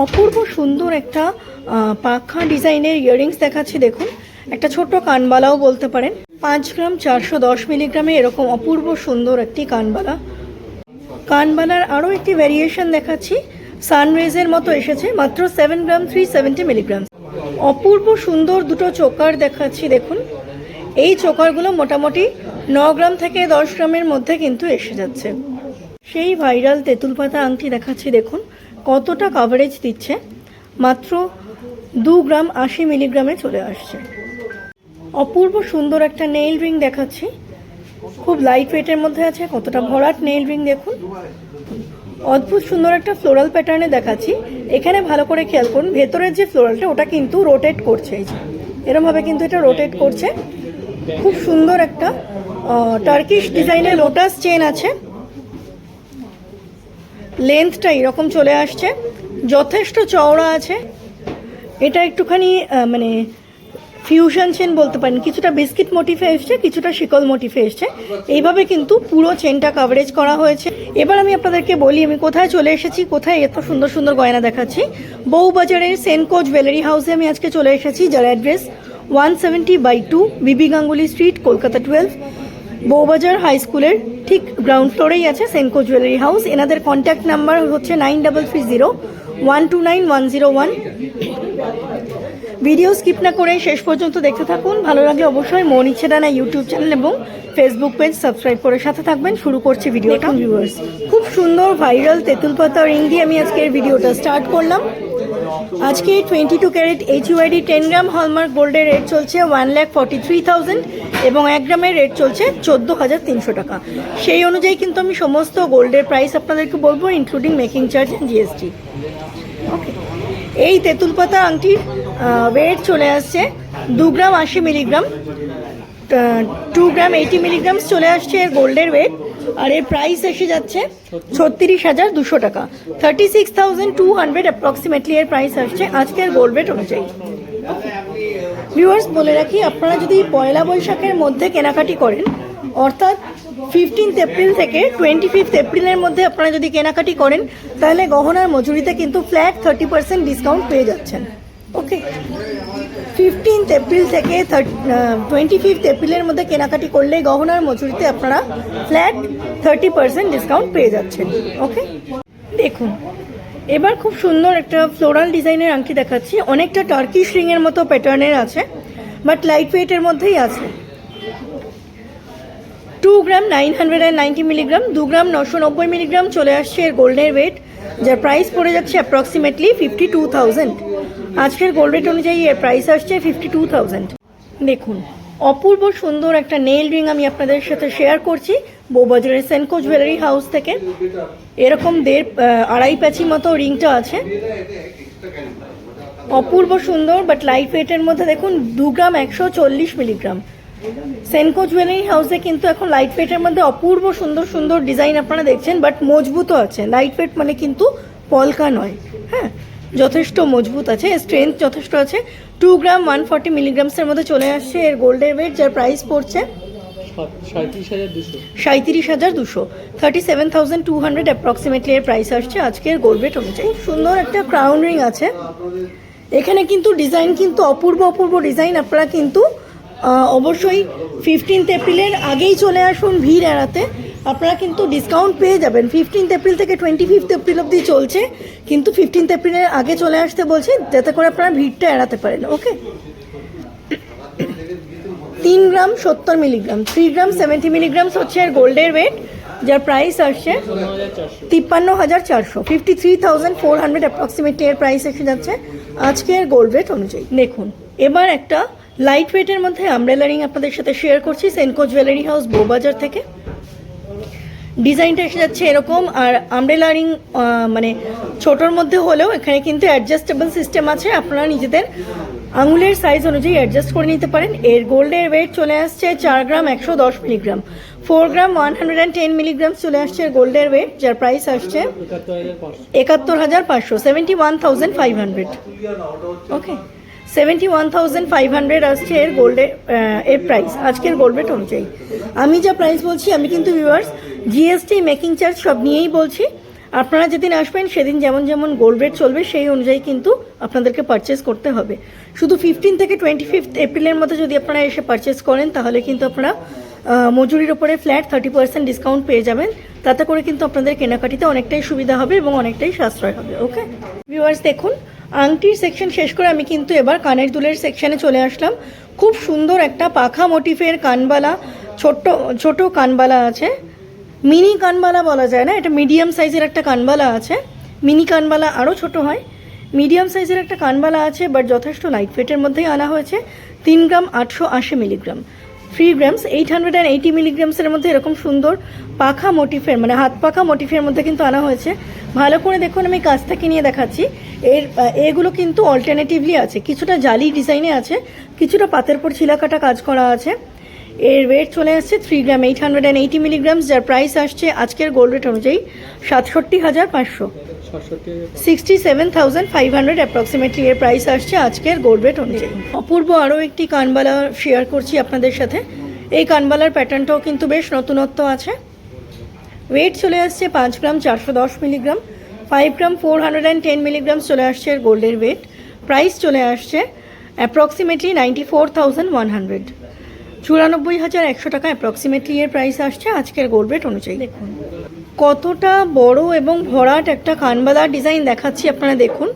অপূর্ব সুন্দর একটা পাখা ডিজাইনের ইয়াররিংস দেখাচ্ছি। দেখুন, একটা ছোট্ট কানবালাও বলতে পারেন। 5 গ্রাম 410 মিলিগ্রামে এরকম অপূর্ব সুন্দর একটি কানবালা। কানবালার আরও একটি ভ্যারিয়েশন দেখাচ্ছি, সানরেজের মতো এসেছে, মাত্র 7 গ্রাম 370 মিলিগ্রাম। অপূর্ব সুন্দর দুটো চোকার দেখাচ্ছি। দেখুন, এই চোকারগুলো মোটামুটি 9 গ্রাম থেকে 10 গ্রামের মধ্যে কিন্তু এসে যাচ্ছে। সেই ভাইরাল তেঁতুল পাতা আংটি দেখাচ্ছি। দেখুন কতটা কাভারেজ দিচ্ছে, মাত্র 2 গ্রাম 80 মিলিগ্রামে চলে আসছে। অপূর্ব সুন্দর একটা নেইল রিং দেখাচ্ছি, খুব লাইট ওয়েটের মধ্যে আছে, কতটা ভরাট নেইল রিং দেখুন। অদ্ভুত সুন্দর একটা ফ্লোরাল প্যাটার্নে দেখাচ্ছি। এখানে ভালো করে খেয়াল করুন, ভেতরের যে ফ্লোরালটা ওটা কিন্তু রোটেট করছে, এই যে এরমভাবে কিন্তু এটা রোটেট করছে। খুব সুন্দর একটা টার্কিশ ডিজাইনের লোটাস চেন আছে, লেন্থটা এরকম চলে আসছে, যথেষ্ট চওড়া আছে। এটা একটুখানি মানে ফিউশন চেন বলতে পারেন, কিছুটা বিস্কিট মোটিফে এসছে, কিছুটা শিকল মোটিফে এসছে। এইভাবে কিন্তু পুরো চেনটা কাভারেজ করা হয়েছে। এবার আমি আপনাদেরকে বলি আমি কোথায় চলে এসেছি, কোথায় এত সুন্দর সুন্দর গয়না দেখাচ্ছি। বউবাজারের সেনকো জুয়েলারি হাউসে আমি আজকে চলে এসেছি, যার অ্যাড্রেস 170/2 বিবি গাঙ্গুলি স্ট্রিট, কলকাতা 12। বউবাজার হাই স্কুলের ঠিক গ্রাউন্ড ফ্লোরেই আছে সেনকো জুয়েলারি হাউস। এনাদের কন্ট্যাক্ট নাম্বার হচ্ছে 9330129101। ভিডিও স্কিপ না করে শেষ পর্যন্ত দেখতে থাকুন। ভালো লাগলে অবশ্যই মন ইচ্ছে ডানা ইউটিউব চ্যানেল এবং ফেসবুক পেজ সাবস্ক্রাইব করে সাথে থাকবেন। শুরু করছি ভিডিওটা। ভিউয়ার্স, খুব সুন্দর ভাইরাল তেঁতুল পাতা রিং দিয়ে আমি আজকের ভিডিওটা স্টার্ট করলাম। আজকে 22 ক্যারেট HUID 10 গ্রাম হলমার্ক গোল্ডের রেট চলছে 1,43,000 এবং 1 গ্রামের রেট চলছে 14,300 টাকা। সেই অনুযায়ী কিন্তু আমি সমস্ত গোল্ডের প্রাইস আপনাদেরকে বলবো, including making charge and GST। ওকে, এই তেঁতুল পাতা আংটির ওয়েট চলে আসছে 2 গ্রাম 80 মিলিগ্রাম, 2 গ্রাম 80 মিলিগ্রাম চলে আসছে এর গোল্ডের ওয়েট। আর এর প্রাইস এসে যাচ্ছে 36,200 টাকা, 36,200 অ্যাপ্রক্সিমেটলি এর প্রাইস আসছে আজকের গোল্ড রেট অনুযায়ী। ভিউয়ার্স, বলে রাখি, আপনারা যদি পয়লা বৈশাখের মধ্যে কেনাকাটি করেন, অর্থাৎ 15 এপ্রিল থেকে 25 এপ্রিলের মধ্যে আপনারা যদি কেনাকাটি করেন, তাহলে গহনার মজুরিতে কিন্তু ফ্ল্যাট 30% ডিসকাউন্ট পেয়ে যাচ্ছেন। ওকে, 15 এপ্রিল থেকে 25 এপ্রিলের মধ্যে কেনাকাটি করলে গহনার মজুরিতে আপনারা ফ্ল্যাট 30% ডিসকাউন্ট পেয়ে যাচ্ছেন। ওকে, দেখুন এবার খুব সুন্দর একটা ফ্লোরাল ডিজাইনের আংটি দেখাচ্ছি। অনেকটা টার্কিশ রিংয়ের মতো প্যাটার্নের আছে, বাট লাইট ওয়েটের মধ্যেই আছে। 2 গ্রাম 990 মিলিগ্রাম, 2 গ্রাম 990 মিলিগ্রাম চলে আসছে এর গোল্ডের ওয়েট, যার প্রাইস পড়ে যাচ্ছে অ্যাপ্রক্সিমেটলি 52,000। আজকের গোল্ড রেট অনুযায়ী এর প্রাইস আসছে 52,000। দেখুন, অপূর্ব সুন্দর একটা নেইল রিং আমি আপনাদের সাথে শেয়ার করছি বউবাজারের সেনকো জুয়েলারি হাউস থেকে। এরকম 2.5 প্যাচি মতো রিংটা আছে, অপূর্ব সুন্দর বাট লাইট ওয়েটের মধ্যে। দেখুন, 2 গ্রাম 140 মিলিগ্রাম। সেনকো জুয়েলারি হাউসে কিন্তু এখন লাইট ওয়েটের মধ্যে অপূর্ব সুন্দর সুন্দর ডিজাইন আপনারা দেখছেন, বাট মজবুতও আছে। লাইট ওয়েট মানে কিন্তু পলকা নয়, হ্যাঁ, যথেষ্ট মজবুত আছে, স্ট্রেংথ যথেষ্ট আছে। 2 গ্রাম 140 মিলিগ্রামসের মধ্যে চলে আসছে এর গোল্ডের ওয়েট, যার প্রাইস পড়ছে 37,200, 37,200 অ্যাপ্রক্সিমেটলি এর প্রাইস আসছে আজকের গোল্ড রেট অনুযায়ী। সুন্দর একটা ক্রাউন রিং আছে, এখানে কিন্তু ডিজাইন কিন্তু অপূর্ব অপূর্ব ডিজাইন। আপনারা কিন্তু অবশ্যই 15 এপ্রিলের আগেই চলে আসুন, ভিড় এড়াতে। আপনারা কিন্তু ডিসকাউন্ট পেয়ে যাবেন। 15 এপ্রিল থেকে 25 এপ্রিল অবধি চলছে, কিন্তু 15 এপ্রিলের আগে চলে আসতে বলছি, যাতে করে আপনারা ভিড়টা এড়াতে পারেন। ওকে, 3 গ্রাম 70 মিলিগ্রাম, 3 গ্রাম 70 মিলিগ্রাম হচ্ছে এর গোল্ডের ওয়েট, যার প্রাইস আসছে 53,400, 53,400 অ্যাপ্রক্সিমেটলি এর প্রাইস এসে যাচ্ছে আজকের গোল্ড রেট অনুযায়ী। দেখুন, এবার একটা লাইট ওয়েটের মধ্যে আমব্রেলা রিং আপনাদের সাথে শেয়ার করছি সেনকো জুয়েলারি হাউস বউবাজার থেকে। ডিজাইনটা এসে যাচ্ছে এরকম, আর আমব্রেলা রিং মানে ছোটোর মধ্যে হলেও এখানে কিন্তু অ্যাডজাস্টেবল সিস্টেম আছে, আপনারা নিজেদের আঙুলের সাইজ অনুযায়ী অ্যাডজাস্ট করে নিতে পারেন। এর গোল্ডের ওয়েট চলে আসছে 4 গ্রাম 110 মিলিগ্রাম, 4 গ্রাম 110 মিলিগ্রাম চলে আসছে এর গোল্ডের ওয়েট, যার প্রাইস আসছে 71,500, 71,500। ওকে, 71,500 আসছে এর গোল্ডের এর প্রাইস আজকের গোল্ড রেট অনুযায়ী। আমি যা প্রাইস বলছি, আমি কিন্তু ভিউয়ার্স GST মেকিং চার্জ সব নিয়েই বলছি। আপনারা যেদিন আসবেন সেদিন যেমন যেমন গোল্ড রেট চলবে সেই অনুযায়ী কিন্তু আপনাদেরকে পারচেস করতে হবে। শুধু 15 থেকে 25 এপ্রিলের মধ্যে যদি আপনারা এসে পারচেস করেন তাহলে কিন্তু আপনারা মজুরির ওপরে ফ্ল্যাট 30% ডিসকাউন্ট পেয়ে যাবেন। তাতে করে কিন্তু আপনাদের কেনাকাটিতে অনেকটাই সুবিধা হবে এবং অনেকটাই সাশ্রয় হবে। ওকে ভিউয়ার্স, দেখুন আংটির সেকশন শেষ করে আমি কিন্তু এবার কানের দুলের সেকশনে চলে আসলাম। খুব সুন্দর একটা পাখা মোটিফের কানবালা, ছোট্ট ছোট কানবালা আছে। মিনি কানবালা বলা যায় না, এটা মিডিয়াম সাইজের একটা কানবালা আছে। মিনি কানবালা আরও ছোট হয়। মিডিয়াম সাইজের একটা কানবালা আছে, বাট যথেষ্ট লাইট ওয়েটের মধ্যেই আনা হয়েছে। 3 গ্রাম 880 মিলিগ্রাম, 3 গ্রামস 880 মিলিগ্রামসের মধ্যে এরকম সুন্দর পাখা মোটিফের, মানে হাত পাখা মোটিফের মধ্যে কিন্তু আনা হয়েছে। ভালো করে দেখুন, আমি কাছ থেকে নিয়ে দেখাচ্ছি। এগুলো কিন্তু অল্টারনেটিভলি আছে, কিছুটা জালি ডিজাইনে আছে, কিছুটা পাতের পর ছিলাকাটা কাজ করা আছে। এর ওয়েট চলে আসছে 3 গ্রাম 880 মিলিগ্রামস, যার প্রাইস আসছে আজকের গোল্ড রেট অনুযায়ী 67,500, 67,500 অ্যাপ্রক্সিমেটলি এর প্রাইস আসছে আজকের গোল্ড রেট অনুযায়ী। অপূর্ব আরও একটি কানবালা শেয়ার করছি আপনাদের সাথে। এই কানবালার প্যাটার্নটাও কিন্তু বেশ নতুনত্ব আছে। ওয়েট চলে আসছে 5 গ্রাম 410 মিলিগ্রাম, 5 গ্রাম 410 মিলিগ্রাম চলে আসছে এর গোল্ডের ওয়েট। প্রাইস চলে আসছে অ্যাপ্রক্সিমেটলি 94,100, 94,100 টাকা অ্যাপ্রক্সিমেটলি এর প্রাইস আসছে আজকের গোল্ড রেট অনুযায়ী। দেখুন কতটা বড় এবং ভরাট একটা কানবালার ডিজাইন দেখাচ্ছি, আপনারা দেখুন।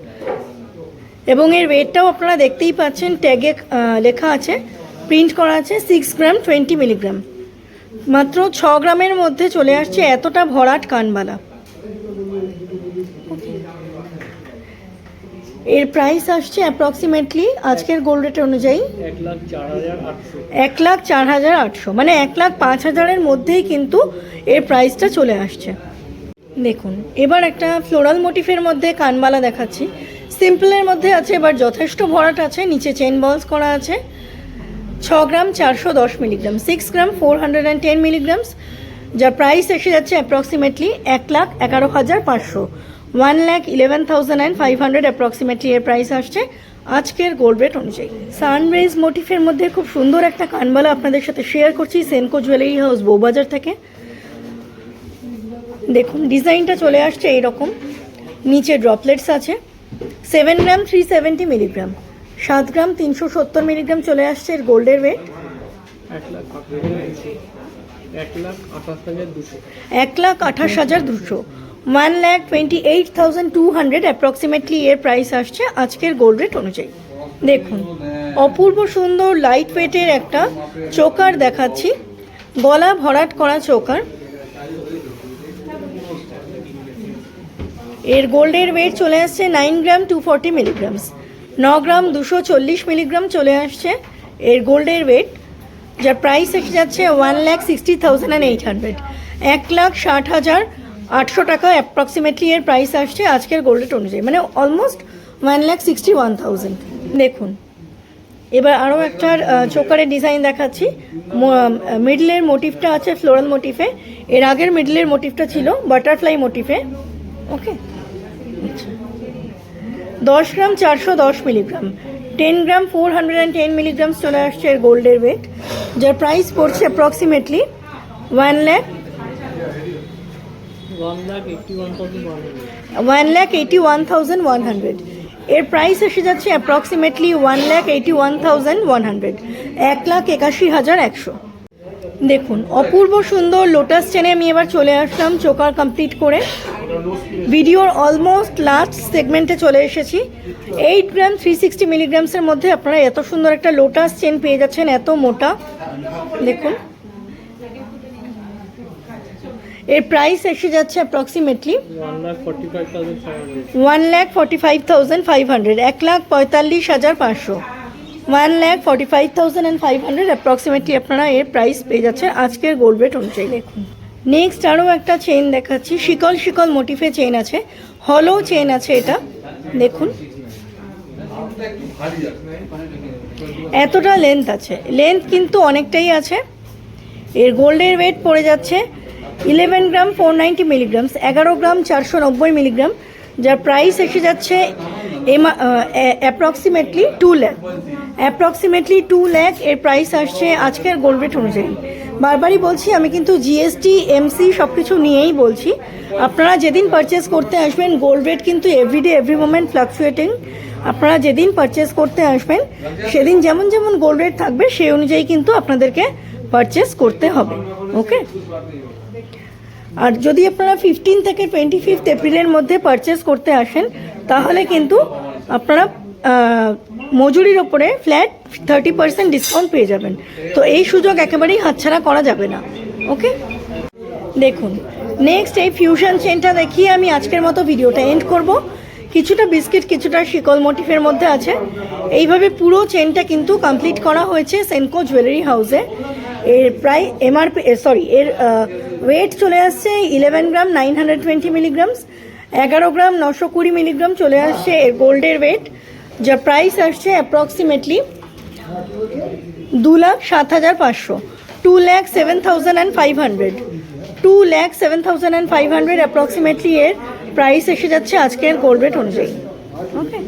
এবং এর ওয়েটটাও আপনারা দেখতেই পাচ্ছেন, ট্যাগে লেখা আছে, প্রিন্ট করা আছে 6 গ্রাম 20 মিলিগ্রাম। মাত্র 6 গ্রামের মধ্যে চলে আসছে এতটা ভরাট কানবালা। এর প্রাইস আসছে অ্যাপ্রক্সিমেটলি আজকের গোল্ড রেট অনুযায়ী 1,04,800, মানে 1,05,000-এর মধ্যেই কিন্তু এর প্রাইসটা চলে আসছে। দেখুন এবার একটা ফ্লোরাল মোটিফের মধ্যে কানবালা দেখাচ্ছি। সিম্পলের মধ্যে আছে, এবার যথেষ্ট ভরাট আছে, নিচে চেন বলস করা আছে। 6 গ্রাম 410 মিলিগ্রাম, 6 গ্রাম 410 মিলিগ্রামস, যার প্রাইস এসে যাচ্ছে অ্যাপ্রক্সিমেটলি 1,11,500, 1,11,500 অ্যাপ্রক্সিমেটলি এর প্রাইস আসছে আজকের গোল্ড রেট অনুযায়ী। সানরাইজ মোটিফের মধ্যে খুব সুন্দর একটা কানবালা আপনাদের সাথে শেয়ার করছি সেনকো জুয়েলারি হাউস বউবাজার থেকে। দেখুন ডিজাইনটা চলে আসছে এইরকম, নিচে ড্রপলেটস আছে। 7 গ্রাম 370 মিলিগ্রাম, 7 গ্রাম 370 মিলিগ্রাম চলে আসছে এর গোল্ডের ওয়েট। 1,28,200, 1,28,200 অ্যাপ্রক্সিমেটলি এর প্রাইস আসছে আজকের গোল্ড রেট অনুযায়ী। দেখুন অপূর্ব সুন্দর লাইট ওয়েটের একটা চোকার দেখাচ্ছি, গলা ভরাট করা চোকার। এর গোল্ডের ওয়েট চলে আসছে 9 গ্রাম 240 মিলিগ্রামস, 9 গ্রাম 240 মিলিগ্রাম চলে আসছে এর গোল্ডের ওয়েট, যার প্রাইস এসে যাচ্ছে 1,60,800, 1,60,800 টাকা অ্যাপ্রক্সিমেটলি এর প্রাইস আসছে আজকের গোল্ড রেট অনুযায়ী, মানে অলমোস্ট 1,61,000। দেখুন এবার আরও একটা চোকারের ডিজাইন দেখাচ্ছি। মিডলের মোটিভটা আছে ফ্লোরাল মোটিফে, এর আগের মিডলের মোটিভটা ছিল বাটারফ্লাই মোটিফে। ওকে, 10 গ্রাম 410 মিলিগ্রাম, 10 গ্রাম 410 মিলিগ্রাম চলে আসছে এর গোল্ডের ওয়েট, যার প্রাইস পড়ছে অ্যাপ্রক্সিমেটলি 1,81,100। এর প্রাইস এসে যাচ্ছে অ্যাপ্রক্সিমেটলি 1,81,100, 1,81,100। দেখুন অপূর্ব সুন্দর লোটাস চেনে আমি এবার চলে আসলাম চোকার কমপ্লিট করে। ভিডিওর অলমোস্ট লাস্ট সেগমেন্টে চলে এসেছি। 8 গ্রাম 360 মিলিগ্রামসের মধ্যে আপনারা এত সুন্দর একটা লোটাস চেন পেয়ে যাচ্ছেন, এত মোটা। দেখুন এর প্রাইস এসে যাচ্ছে অ্যাপ্রক্সিমেটলি 1,45,500, 1,45,500, 1,45,500 অ্যাপ্রক্সিমেটলি আপনারা এর প্রাইস পেয়ে যাচ্ছেন আজকের গোল্ড রেট অনুযায়ী। দেখুন নেক্সট আরও একটা চেন দেখাচ্ছি, শিকল শিকল মোটিফে চেন আছে, হলো চেন আছে এটা। দেখুন এতটা লেন্থ আছে, লেন্থ কিন্তু অনেকটাই আছে। এর গোল্ডের ওয়েট পড়ে যাচ্ছে 11 গ্রাম 490 মিলিগ্রামস, 11 গ্রাম 490 মিলিগ্রাম, যার প্রাইস এসে যাচ্ছে অ্যাপ্রক্সিমেটলি 2 লাখ, অ্যাপ্রক্সিমেটলি 2 লাখ এর প্রাইস আসছে আজকের গোল্ড রেট অনুযায়ী। বারবারই বলছি, আমি কিন্তু জিএসটি এমসি সব কিছু নিয়েই বলছি। আপনারা যেদিন পারচেস করতে আসবেন, গোল্ড রেট কিন্তু এভরিডে এভরি মোমেন্ট ফ্লাকচুয়েটিং। আপনারা যেদিন পারচেস করতে আসবেন সেদিন যেমন যেমন গোল্ড রেট থাকবে সেই অনুযায়ী কিন্তু আপনাদেরকে পারচেস করতে হবে। ওকে, আর যদি আপনারা 15 থেকে 25 এপ্রিলের মধ্যে পারচেস করতে আসেন তাহলে কিন্তু আপনারা মজুরির ওপরে ফ্ল্যাট 30% ডিসকাউন্ট পেয়ে যাবেন। তো এই সুযোগ একেবারেই হাতছাড়া করা যাবে না। ওকে, দেখুন নেক্সট এই ফিউশন চেনটা দেখিয়ে আমি আজকের মতো ভিডিওটা এন্ড করব। কিছুটা বিস্কিট কিছুটা শিকল মোটিফের মধ্যে আছে। এইভাবে পুরো চেনটা কিন্তু কমপ্লিট করা হয়েছে সেনকো জুয়েলারি হাউসে। এর প্রায় এমআরপি এর ওয়েট চলে আসছে 11 গ্রাম 920 মিলিগ্রামস, 11 গ্রাম 920 মিলিগ্রাম চলে আসছে এর গোল্ডের ওয়েট, যার প্রাইস আসছে অ্যাপ্রক্সিমেটলি 2,07,500, 2,07,500, 2,07,500 অ্যাপ্রক্সিমেটলি এর প্রাইস এসে যাচ্ছে আজকের গোল্ড রেট অনুযায়ী। ওকে।